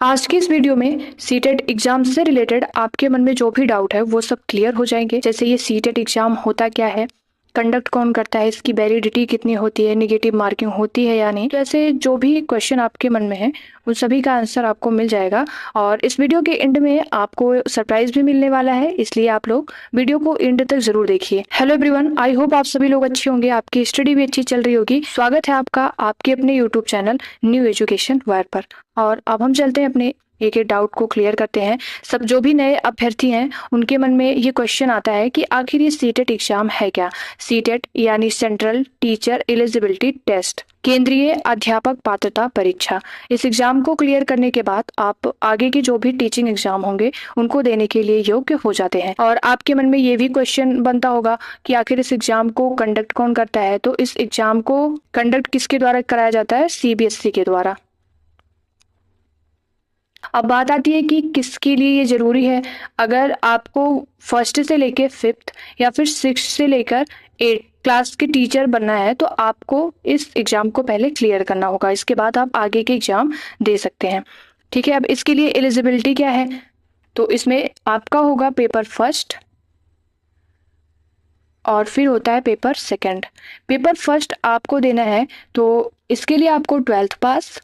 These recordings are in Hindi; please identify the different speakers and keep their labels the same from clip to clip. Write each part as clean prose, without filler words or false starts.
Speaker 1: आज की इस वीडियो में सीटेट एग्जाम से रिलेटेड आपके मन में जो भी डाउट है वो सब क्लियर हो जाएंगे। जैसे ये सीटेट एग्जाम होता क्या है, कंडक्ट कौन करता है, इसकी वैलिडिटी कितनी होती है, नेगेटिव मार्किंग होती है या नहीं। तो ऐसे जो भी क्वेश्चन आपके मन में है उन सभी का आंसर आपको मिल जाएगा। और इस वीडियो के एंड में आपको सरप्राइज भी मिलने वाला है, इसलिए आप लोग वीडियो को एंड तक जरूर देखिए। हेलो एवरीवन, आई होप आप सभी लोग अच्छे होंगे, आपकी स्टडी भी अच्छी चल रही होगी। स्वागत है आपका आपके अपने YouTube channel new education wire पर। और अब हम चलते हैं अपने एक एक डाउट को क्लियर करते हैं। सब जो भी नए अभ्यर्थी हैं उनके मन में ये क्वेश्चन आता है कि आखिर ये सीटेट एग्जाम है क्या। सीटेट यानी सेंट्रल टीचर एलिजिबिलिटी टेस्ट, केंद्रीय अध्यापक पात्रता परीक्षा। इस एग्जाम को क्लियर करने के बाद आप आगे के जो भी टीचिंग एग्जाम होंगे उनको देने के लिए योग्य हो जाते हैं। और आपके मन में ये भी क्वेश्चन बनता होगा कि आखिर इस एग्जाम को कंडक्ट कौन करता है। तो इस एग्जाम को कंडक्ट किसके द्वारा कराया जाता है? सीबीएसई के द्वारा। अब बात आती है कि किसके लिए ये जरूरी है। अगर आपको फर्स्ट से लेकर फिफ्थ या फिर सिक्स से लेकर एट क्लास के टीचर बनना है तो आपको इस एग्जाम को पहले क्लियर करना होगा, इसके बाद आप आगे के एग्जाम दे सकते हैं। ठीक है, अब इसके लिए एलिजिबिलिटी क्या है? तो इसमें आपका होगा पेपर फर्स्ट और फिर होता है पेपर सेकंड। पेपर फर्स्ट आपको देना है तो इसके लिए आपको 12th पास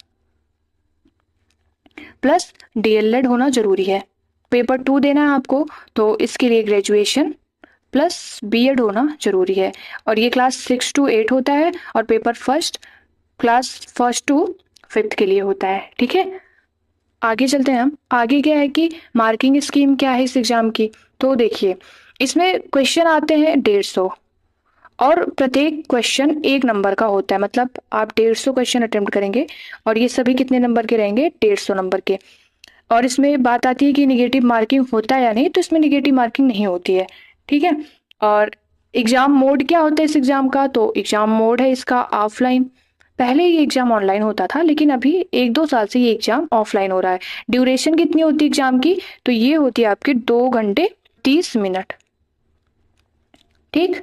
Speaker 1: प्लस डीएलएड होना जरूरी है। पेपर 2 देना है आपको तो इसके लिए ग्रेजुएशन प्लस बीएड होना जरूरी है। और ये क्लास 6 to 8 होता है और paper first class first to fifth के लिए होता है। ठीक है, आगे चलते हैं हम। आगे क्या है कि मार्किंग स्कीम क्या है इस एग्जाम की। तो देखिए, इसमें क्वेश्चन आते हैं 150 और प्रत्येक क्वेश्चन 1 नंबर का होता है। मतलब आप 150 क्वेश्चन अटेम्प्ट करेंगे और ये सभी कितने नंबर के रहेंगे? 150 नंबर के। और इसमें बात आती है कि निगेटिव मार्किंग होता है या नहीं, तो इसमें निगेटिव मार्किंग नहीं होती है। ठीक है, और एग्जाम मोड क्या होता है इस एग्जाम का? तो एग्जाम मोड है इसका ऑफलाइन। पहले ये एग्जाम ऑनलाइन होता था लेकिन अभी 1-2 साल से ये एग्जाम ऑफलाइन हो रहा है। ड्यूरेशन कितनी होती है एग्जाम की? तो ये होती है आपकी 2 घंटे 30 मिनट। ठीक,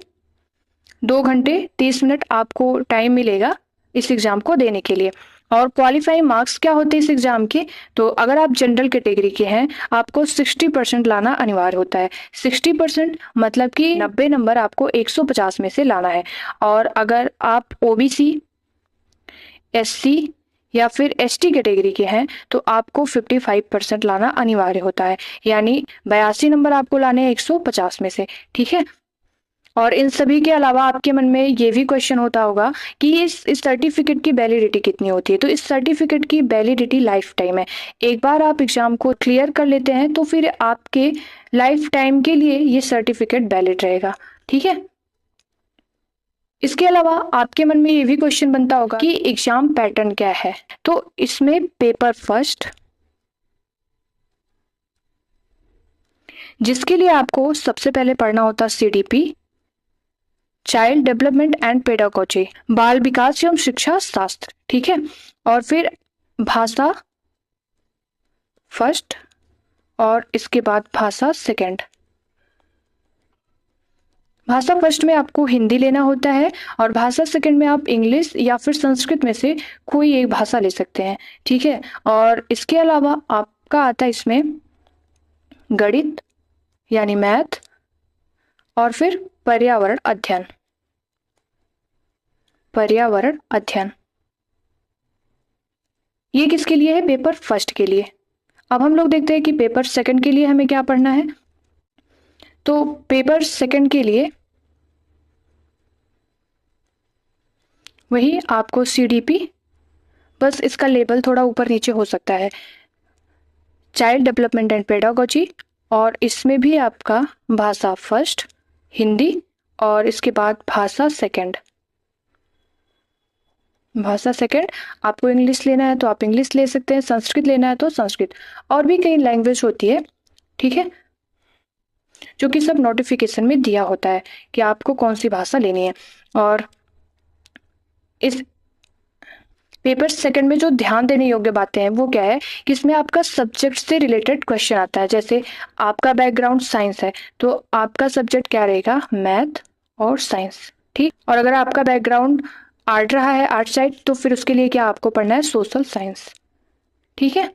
Speaker 1: 2 घंटे 30 मिनट आपको टाइम मिलेगा इस एग्जाम को देने के लिए। और क्वालिफाइंग मार्क्स क्या होते हैं इस एग्जाम के? तो अगर आप जनरल कैटेगरी के हैं आपको 60% लाना अनिवार्य होता है। 60% मतलब कि 90 नंबर आपको 150 में से लाना है। और अगर आप ओबीसी, एससी या फिर एसटी कैटेगरी के हैं तो आपको 55% लाना अनिवार्य होता है, यानी 82 नंबर आपको लाने हैं 150 में से। ठीक है, और इन सभी के अलावा आपके मन में ये भी क्वेश्चन होता होगा कि इस सर्टिफिकेट की वैलिडिटी कितनी होती है। तो इस सर्टिफिकेट की वैलिडिटी लाइफ टाइम है। एक बार आप एग्जाम को क्लियर कर लेते हैं तो फिर आपके लाइफ टाइम के लिए ये सर्टिफिकेट वैलिड रहेगा। ठीक है, इसके अलावा आपके मन में ये भी क्वेश्चन बनता होगा कि एग्जाम पैटर्न क्या है। तो इसमें पेपर फर्स्ट, जिसके लिए आपको सबसे पहले पढ़ना होता है CDP, child development and pedagogy, बाल विकास एवं शिक्षा शास्त्र। ठीक है, और फिर भाषा फर्स्ट और इसके बाद भाषा सेकंड। भाषा फर्स्ट में आपको हिंदी लेना होता है और भाषा सेकंड में आप इंग्लिश या फिर संस्कृत में से कोई एक भाषा ले सकते हैं। ठीक है, और इसके अलावा आपका आता है इसमें गणित यानी मैथ और फिर पर्यावरण अध्ययन। पर्यावरण अध्ययन ये किसके लिए है? पेपर फर्स्ट के लिए। अब हम लोग देखते हैं कि पेपर सेकंड के लिए हमें क्या पढ़ना है। तो पेपर सेकंड के लिए वही आपको सीडीपी, बस इसका लेबल थोड़ा ऊपर नीचे हो सकता है, चाइल्ड डेवलपमेंट एंड पेडागोजी, और इसमें भी आपका भाषा फर्स्ट हिंदी और इसके बाद भाषा सेकंड। भाषा सेकंड आपको इंग्लिश लेना है तो आप इंग्लिश ले सकते हैं, संस्कृत लेना है तो संस्कृत, और भी कई लैंग्वेज होती है। ठीक है, जो कि सब नोटिफिकेशन में दिया होता है कि आपको कौन सी भाषा लेनी है। और इस पेपर सेकंड में जो ध्यान देने योग्य बातें हैं वो क्या है कि इसमें आपका सब्जेक्ट से रिलेटेड क्वेश्चन आता है। जैसे आपका बैकग्राउंड साइंस है तो आपका सब्जेक्ट क्या रहेगा? मैथ और साइंस। ठीक, और अगर आपका बैकग्राउंड आर्ट रहा है, आर्ट साइड, तो फिर उसके लिए क्या आपको पढ़ना है? Social science. ठीक है,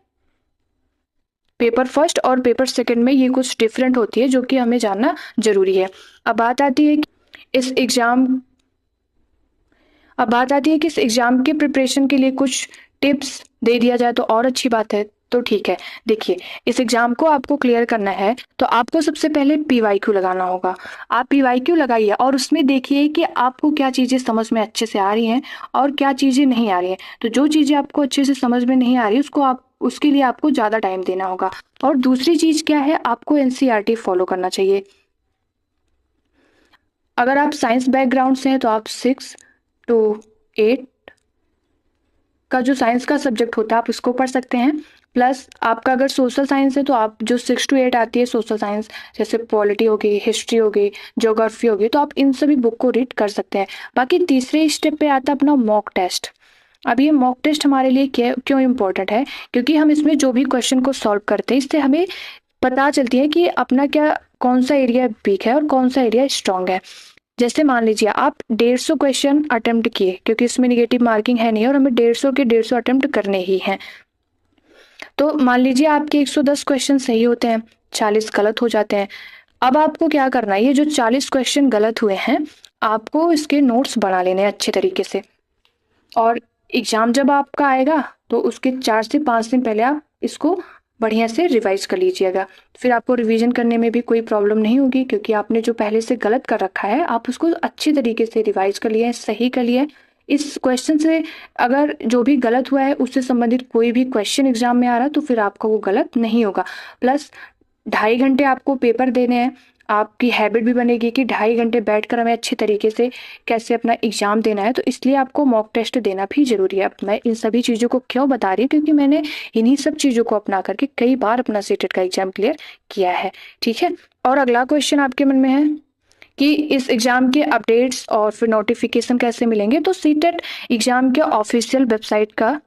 Speaker 1: पेपर फर्स्ट और पेपर सेकंड में ये कुछ डिफरेंट होती है जो कि हमें जानना जरूरी है। अब बात आती है कि इस एग्जाम के प्रिपरेशन के लिए कुछ टिप्स दे दिया जाए तो और अच्छी बात है। तो ठीक है, देखिए, इस एग्जाम को आपको क्लियर करना है तो आपको सबसे पहले पीवाईक्यू लगाना होगा। आप पीवाईक्यू लगाइए और उसमें देखिए कि आपको क्या चीज़ें समझ में अच्छे से आ रही हैं और क्या चीज़ें नहीं आ रही हैं। तो जो चीज़ें आपको अच्छे से समझ में नहीं आ रही उसके लिए आपको ज़्यादा टाइम देना होगा। और दूसरी चीज़ क्या है, आपको एनसीईआरटी फॉलो करना चाहिए। अगर आप साइंस बैकग्राउंड से हैं तो आप 6 to 8 का जो साइंस का सब्जेक्ट होता है आप उसको पढ़ सकते हैं। प्लस आपका अगर सोशल साइंस है तो आप जो 6 to 8 आती है सोशल साइंस, जैसे पॉलिटी हो गई, हिस्ट्री हो गई, ज्योग्राफी हो गई, तो आप इन सभी बुक को रीड कर सकते हैं। बाकी तीसरे स्टेप पे आता है अपना मॉक टेस्ट। अब ये मॉक टेस्ट हमारे लिए क्यों इम्पोर्टेंट है, क्योंकि हम इसमें जो भी क्वेश्चन को सॉल्व करते हैं इससे हमें पता चलती है कि अपना कौन सा एरिया वीक है और कौन सा एरिया स्ट्रांग है। जैसे मान लीजिए आप 150 क्वेश्चन अटेम्प्ट किए, क्योंकि इसमें निगेटिव मार्किंग है नहीं और हमें 150 के 150 अटेम्प्ट करने ही हैं। तो मान लीजिए आपके 110 क्वेश्चन सही होते हैं, 40 गलत हो जाते हैं। अब आपको क्या करना है, ये जो 40 क्वेश्चन गलत हुए हैं आपको इसके नोट्स बना लेने हैं अच्छे तरीके से। और एग्जाम जब आपका आएगा तो उसके 4 से 5 दिन पहले आप इसको बढ़िया से रिवाइज कर लीजिएगा। फिर आपको रिवीजन करने में भी कोई प्रॉब्लम नहीं होगी, क्योंकि आपने जो पहले से गलत कर रखा है आप उसको अच्छी तरीके से रिवाइज कर लिए, सही कर लिए। इस क्वेश्चन से अगर जो भी गलत हुआ है उससे संबंधित कोई भी क्वेश्चन एग्जाम में आ रहा है तो फिर आपका वो गलत नहीं होगा। प्लस 2.5 घंटे आपको पेपर देने हैं, आपकी हैबिट भी बनेगी कि 2.5 घंटे बैठकर हमें अच्छे तरीके से कैसे अपना एग्जाम देना है। तो इसलिए आपको मॉक टेस्ट देना भी जरूरी है। अब मैं इन सभी चीज़ों को क्यों बता रही हूँ, क्योंकि मैंने इन्हीं सब चीज़ों को अपना करके कई बार अपना सीटेट का एग्जाम क्लियर किया है। ठीक है, और अगला क्वेश्चन आपके मन में है कि इस एग्जाम के अपडेट्स और फिर नोटिफिकेशन कैसे मिलेंगे। तो सीटेट एग्जाम के ऑफिशियल वेबसाइट का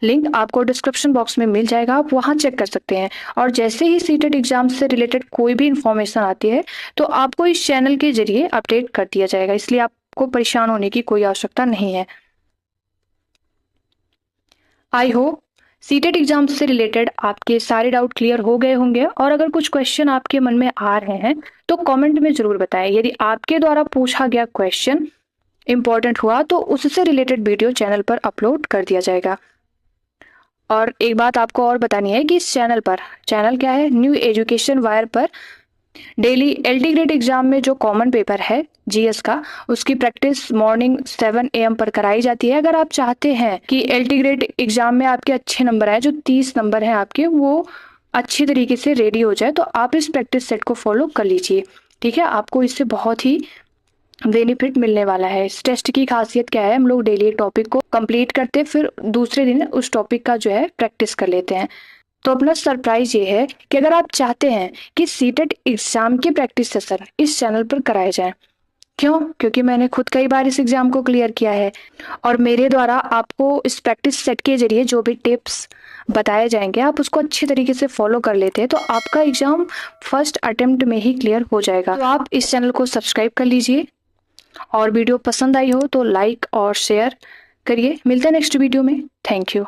Speaker 1: लिंक आपको डिस्क्रिप्शन बॉक्स में मिल जाएगा, आप वहां चेक कर सकते हैं। और जैसे ही सीटेट एग्जाम से रिलेटेड कोई भी इंफॉर्मेशन आती है तो आपको इस चैनल के जरिए अपडेट कर दिया जाएगा, इसलिए आपको परेशान होने की कोई आवश्यकता नहीं है। आई होप सीटेट एग्जाम से रिलेटेड आपके सारे डाउट क्लियर हो गए होंगे। और अगर कुछ क्वेश्चन आपके मन में आ रहे हैं तो कमेंट में जरूर बताएं। यदि आपके द्वारा पूछा गया क्वेश्चन इंपॉर्टेंट हुआ तो उससे रिलेटेड वीडियो चैनल पर अपलोड कर दिया जाएगा। और एक बात आपको और बतानी है कि इस चैनल क्या है, न्यू एजुकेशन वायर पर डेली एलटी ग्रेड एग्जाम में जो कॉमन पेपर है जीएस का, उसकी प्रैक्टिस मॉर्निंग 7 AM पर कराई जाती है। अगर आप चाहते हैं कि एलटी ग्रेड एग्जाम में आपके अच्छे नंबर आए, जो 30 नंबर हैं आपके, वो अच्छी तरीके से रेडी हो जाए, तो आप इस प्रैक्टिस सेट को फॉलो कर लीजिए। ठीक है, आपको इससे बहुत ही बेनिफिट मिलने वाला है। इस टेस्ट की खासियत क्या है, हम लोग डेली एक टॉपिक को कंप्लीट करते हैं, फिर दूसरे दिन उस टॉपिक का जो है प्रैक्टिस कर लेते हैं। तो अपना सरप्राइज ये है कि अगर आप चाहते हैं कि सीटेट एग्जाम के प्रैक्टिस सेशन इस चैनल पर कराए जाएं, क्यों? क्योंकि मैंने खुद कई बार इस एग्जाम को क्लियर किया है और मेरे द्वारा आपको इस प्रैक्टिस सेट के जरिए जो भी टिप्स बताए जाएंगे आप उसको अच्छे तरीके से फॉलो कर लेते हैं तो आपका एग्जाम फर्स्ट अटेम्प्ट में ही क्लियर हो जाएगा। तो आप इस चैनल को सब्सक्राइब कर लीजिए और वीडियो पसंद आई हो तो लाइक और शेयर करिए। मिलते हैं नेक्स्ट वीडियो में। Thank you.